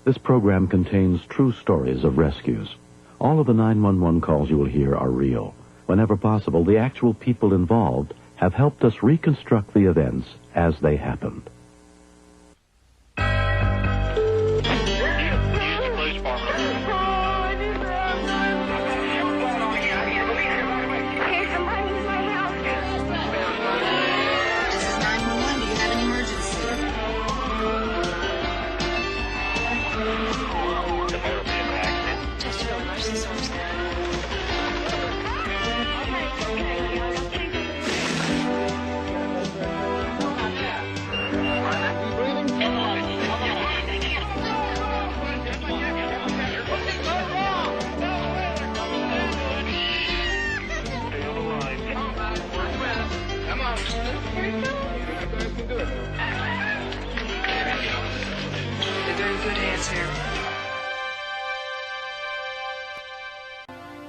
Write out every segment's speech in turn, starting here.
This program contains true stories of rescues. All of the 911 calls you will hear are real. Whenever possible, the actual people involved have helped us reconstruct the events as they happened.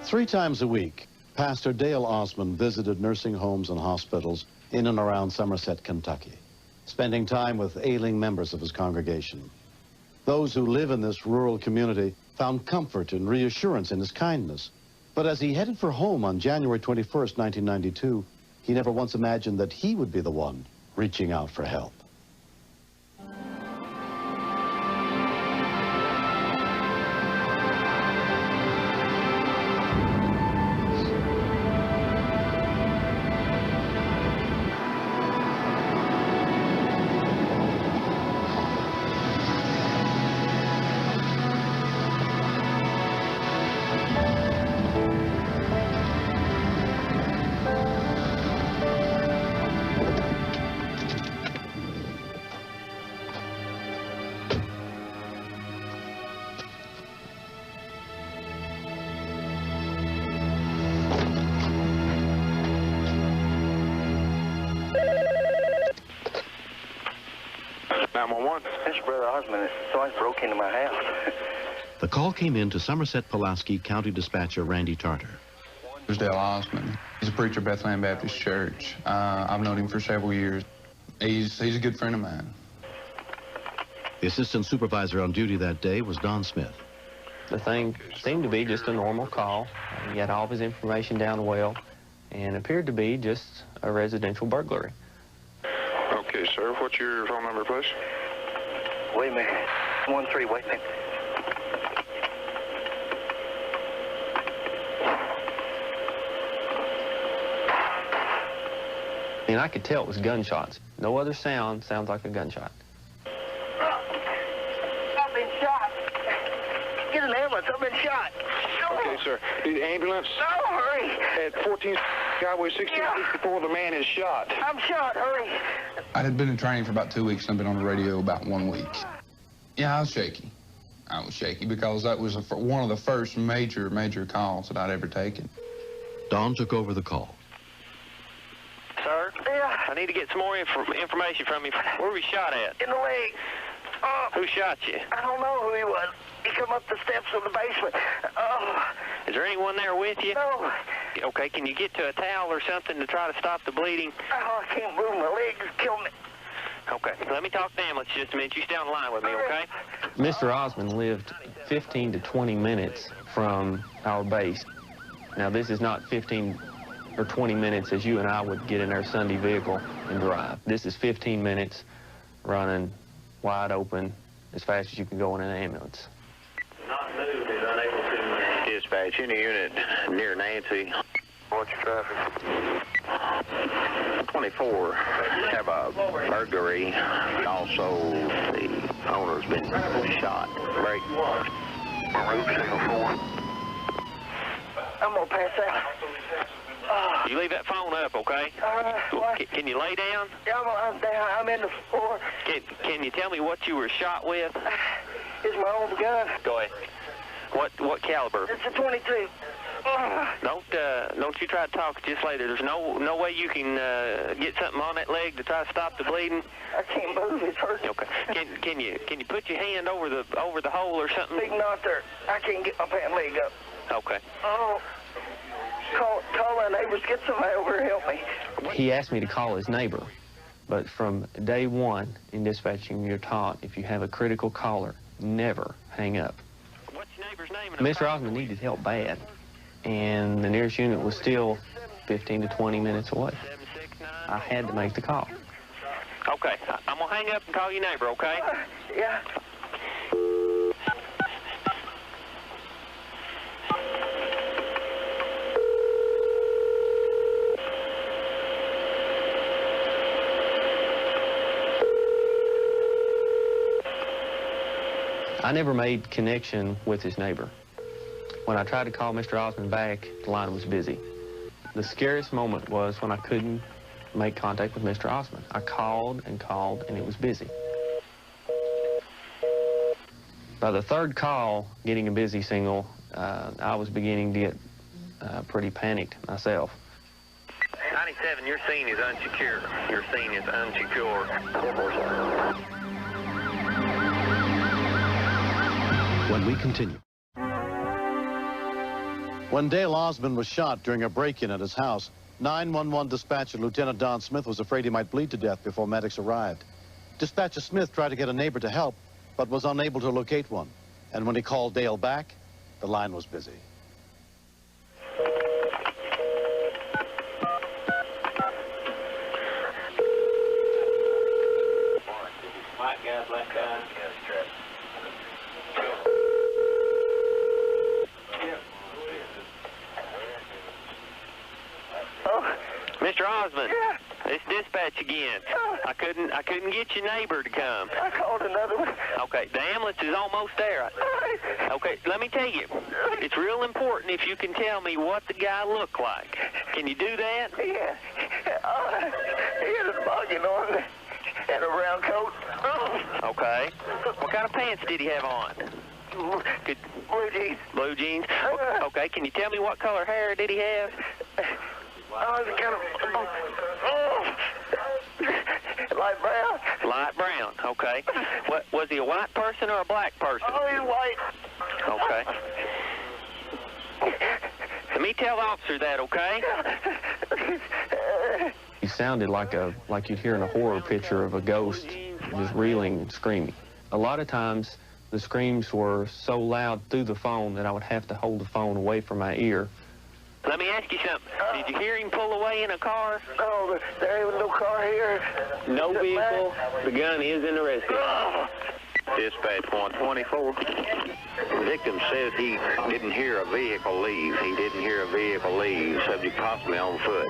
Three times a week, Pastor Dale Osmond visited nursing homes and hospitals in and around Somerset, Kentucky, spending time with ailing members of his congregation. Those who live in this rural community found comfort and reassurance in his kindness. But as he headed for home on January 21st, 1992, he never once imagined that he would be the one reaching out for help. This Brother Osmond, someone broke into my house. The call came in to Somerset Pulaski County Dispatcher Randy Tarter. There's Dale Osmond. He's a preacher at Bethlehem Baptist Church. I've known him for several years. He's a good friend of mine. The assistant supervisor on duty that day was Don Smith. The thing seemed to be just a normal call. He had all of his information down well and appeared to be just a residential burglary. Okay, sir. What's your phone number, please? Wait a minute. 13, wait a minute. And I could tell it was gunshots. No other sound sounds like a gunshot. I've been shot. Get an ambulance. I've been shot. Okay, sir. The ambulance No, hurry. at 14 Highway 1664, the man is shot. I'm shot. Hurry. I had been in training for about 2 weeks and I'd been on the radio about 1 week. Yeah, I was shaky. I was shaky because that was one of the first major calls that I'd ever taken. Don took over the call. Sir? Yeah. I need to get some more information from you. Where were you shot at? In the leg. Who shot you? I don't know who he was. He come up the steps of the basement. Is there anyone there with you? No. Okay, can you get to a towel or something to try to stop the bleeding? I can't move. My legs kill me. Okay, let me talk to the ambulance just a minute. You stay on the line with me, okay? Mr. Osmond lived 15 to 20 minutes from our base. Now, this is not 15 or 20 minutes as you and I would get in our Sunday vehicle and drive. This is 15 minutes running wide open as fast as you can go in an ambulance. Not moved is unable to dispatch any unit near Nancy. What's your traffic? 24 have a burglary. Also, the owner's been shot. Break. Route 604. I'm gonna pass out. You leave that phone up, okay? Can you lay down? Yeah, I'm down. I'm in the floor. Can you tell me what you were shot with? It's my old gun. Go ahead. What caliber? It's a 22. Don't you try to talk just later. There's no way you can get something on that leg to try to stop the bleeding. I can't move. It's hurting. Okay. Can you put your hand over the hole or something? Big knot there. I can't get my pant leg up. Okay. Oh. Call my neighbors. Get somebody over here to help me. He asked me to call his neighbor, but from day one in dispatching, you're taught if you have a critical caller, never hang up. What's your neighbor's name? Mr. Osmond needed help bad, and the nearest unit was still 15 to 20 minutes away. I had to make the call. Okay, I'm gonna hang up and call your neighbor, okay? Yeah. I never made connection with his neighbor. When I tried to call Mr. Osmond back, the line was busy. The scariest moment was when I couldn't make contact with Mr. Osmond. I called, and it was busy. By the third call, getting a busy signal, I was beginning to get pretty panicked myself. 97, your scene is unsecure. Your scene is unsecure. When we continue. When Dale Osmond was shot during a break-in at his house, 911 dispatcher Lieutenant Don Smith was afraid he might bleed to death before medics arrived. Dispatcher Smith tried to get a neighbor to help, but was unable to locate one. And when he called Dale back, the line was busy. White guy, black guy. Mr. Osmond, Yeah. it's dispatch again. I couldn't get your neighbor to come. I called another one. Okay, the ambulance is almost there. Okay, let me tell you, it's real important if you can tell me what the guy looked like. Can you do that? Yeah. He had a bugging on and a brown coat. Okay. What kind of pants did he have on? Good. Blue jeans. Blue jeans? Okay, can you tell me what color hair did he have? Oh, it's kind of light brown. Light brown, okay. What, was he a white person or a black person? Oh, he's white. Okay. Let me tell the officer that, okay? He sounded like you'd hear in a horror picture of a ghost just reeling and screaming. A lot of times, the screams were so loud through the phone that I would have to hold the phone away from my ear. Let me ask you something. Did you hear him pull away in a car? No, there ain't no car here. No vehicle. The gun is in the rescue. Dispatch 124. The victim says he didn't hear a vehicle leave. He didn't hear a vehicle leave. Subject possibly on foot.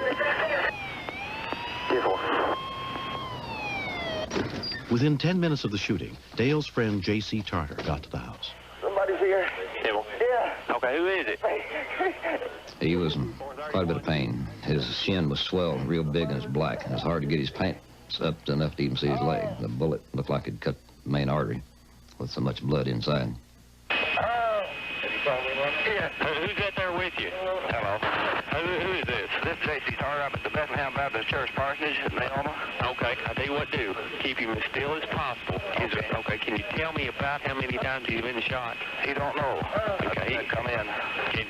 Within 10 minutes of the shooting, Dale's friend J.C. Tarter got to the house. Somebody's here. Dibble. Yeah. Okay, who is it? He was in quite a bit of pain. His shin was swelled real big and it's black. It was hard to get his pants up to enough to even see his leg. The bullet looked like it cut the main artery with so much blood inside. Who's that there with you? Hello. Who is this? This is J.C. Tarter. I'm at the Bethlehem Baptist Church Parsonage in Naoma. Okay, I'll tell you what to do. Keep him as still as possible. Okay, can you tell me about how many times he's been shot? He don't know. Okay, come in.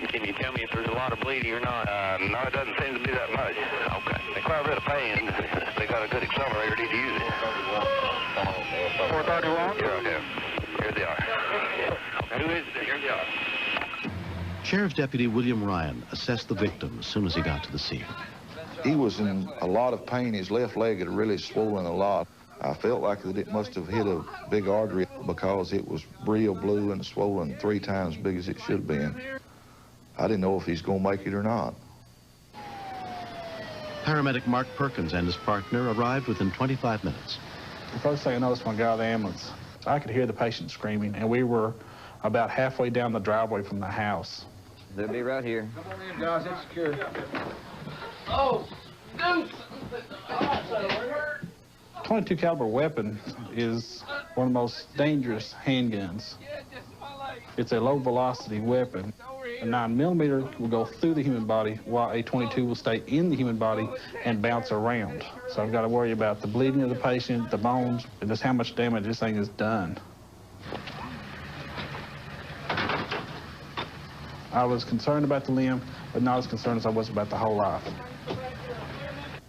Can you tell me if there's a lot of bleeding or not? No, it doesn't seem to be that much. Okay. There's quite a bit of pain. They got a good accelerator. Need to use it. 431? Yeah. Here they are. Okay, who is it? Here they are. Sheriff's Deputy William Ryan assessed the victim as soon as he got to the scene. He was in a lot of pain. His left leg had really swollen a lot. I felt like that it must have hit a big artery because it was real blue and swollen 3 times as big as it should have been. I didn't know if he's going to make it or not. Paramedic Mark Perkins and his partner arrived within 25 minutes. The first thing I noticed when I got out of the ambulance, I could hear the patient screaming, and we were about halfway down the driveway from the house. They'll be right here. Come on in, guys. It's secure. Oh, dude! 22 caliber weapon is one of the most dangerous handguns. It's a low velocity weapon. A 9mm will go through the human body while a 22 will stay in the human body and bounce around. So I've got to worry about the bleeding of the patient, the bones, and just how much damage this thing has done. I was concerned about the limb, but not as concerned as I was about the whole life.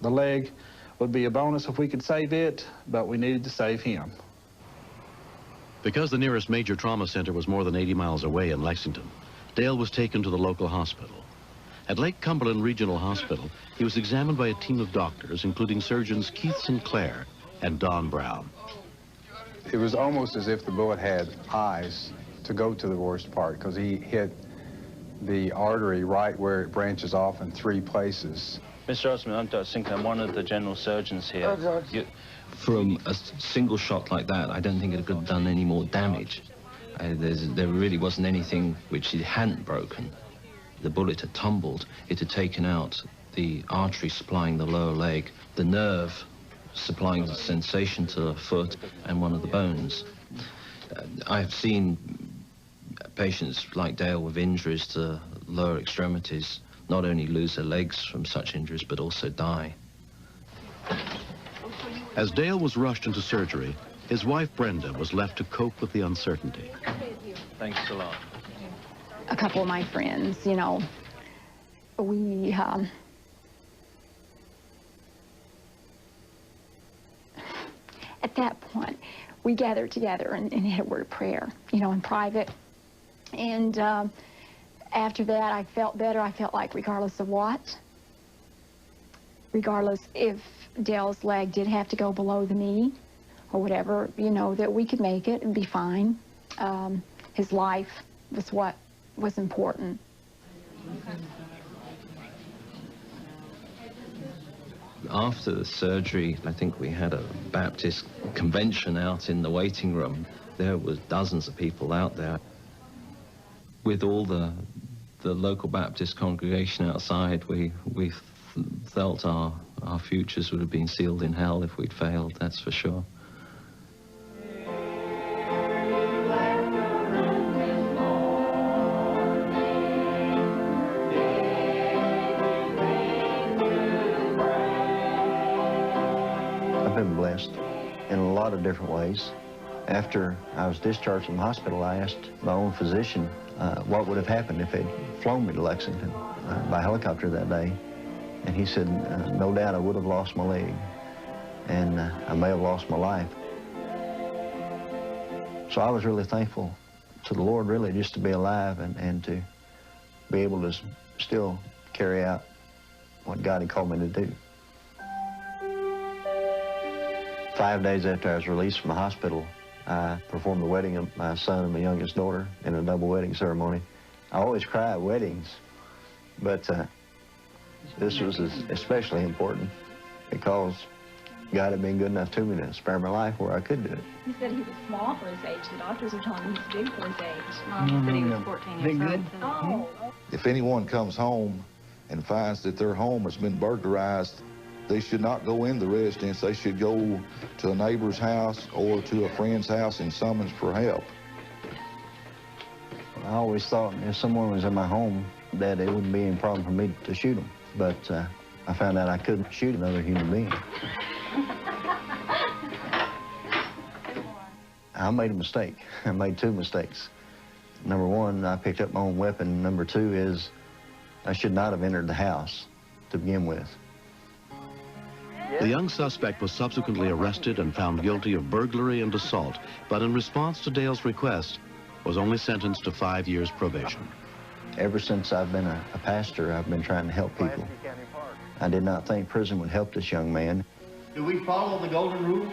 The leg would be a bonus if we could save it, but we needed to save him. Because the nearest major trauma center was more than 80 miles away in Lexington, Dale was taken to the local hospital. At Lake Cumberland Regional Hospital, he was examined by a team of doctors, including surgeons Keith Sinclair and Don Brown. It was almost as if the bullet had eyes to go to the worst part, because he hit the artery right where it branches off in 3 places. Mr. Osmond, I'm Dr. Sinclair. I'm one of the general surgeons here. From a single shot like that, I don't think it could have done any more damage. There really wasn't anything which it hadn't broken. The bullet had tumbled. It had taken out the artery supplying the lower leg, the nerve supplying the sensation to the foot, and one of the bones. I've seen patients like Dale with injuries to lower extremities not only lose their legs from such injuries, but also die. As Dale was rushed into surgery, his wife Brenda was left to cope with the uncertainty. Thanks a lot. A couple of my friends, you know, we at that point, we gathered together and had a word of prayer, you know, in private. And after that, I felt better. I felt like regardless of what, regardless if Dale's leg did have to go below the knee or whatever, you know, that we could make it and be fine. His life was what was important. After the surgery, I think we had a Baptist convention out in the waiting room. There was dozens of people out there with all the local Baptist congregation outside. We felt our futures would have been sealed in hell if we'd failed, that's for sure. I've been blessed in a lot of different ways. After I was discharged from the hospital, I asked my own physician what would have happened if they'd flown me to Lexington by helicopter that day. And he said, no doubt I would have lost my leg, and I may have lost my life. So I was really thankful to the Lord, really, just to be alive and to be able to still carry out what God had called me to do. 5 days after I was released from the hospital, I performed the wedding of my son and my youngest daughter in a double wedding ceremony. I always cry at weddings, but this was especially important because God had been good enough to me to spare my life where I could do it. He said he was small for his age. The doctors were telling him he's big for his age. Mom said he was 14 years old. Oh. If anyone comes home and finds that their home has been burglarized, they should not go in the residence. They should go to a neighbor's house or to a friend's house and summons for help. I always thought if someone was in my home that it wouldn't be any problem for me to shoot them. But I found out I couldn't shoot another human being. I made a mistake. I made 2 mistakes. Number 1, I picked up my own weapon. Number 2 is I should not have entered the house to begin with. The young suspect was subsequently arrested and found guilty of burglary and assault, but in response to Dale's request, was only sentenced to 5 years probation. Ever since I've been a pastor, I've been trying to help people. I did not think prison would help this young man. Do we follow the golden rule?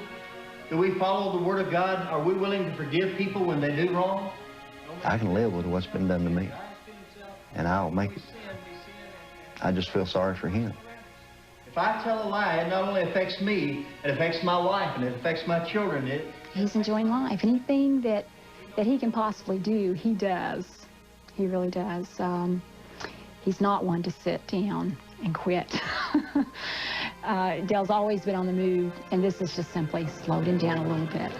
Do we follow the Word of God? Are we willing to forgive people when they do wrong? I can live with what's been done to me, and I'll make it. I just feel sorry for him. If I tell a lie, it not only affects me, it affects my wife, and it affects my children. He's enjoying life. Anything that he can possibly do, he does. He really does. He's not one to sit down and quit. Dale's always been on the move, and this has just simply slowed him down a little bit.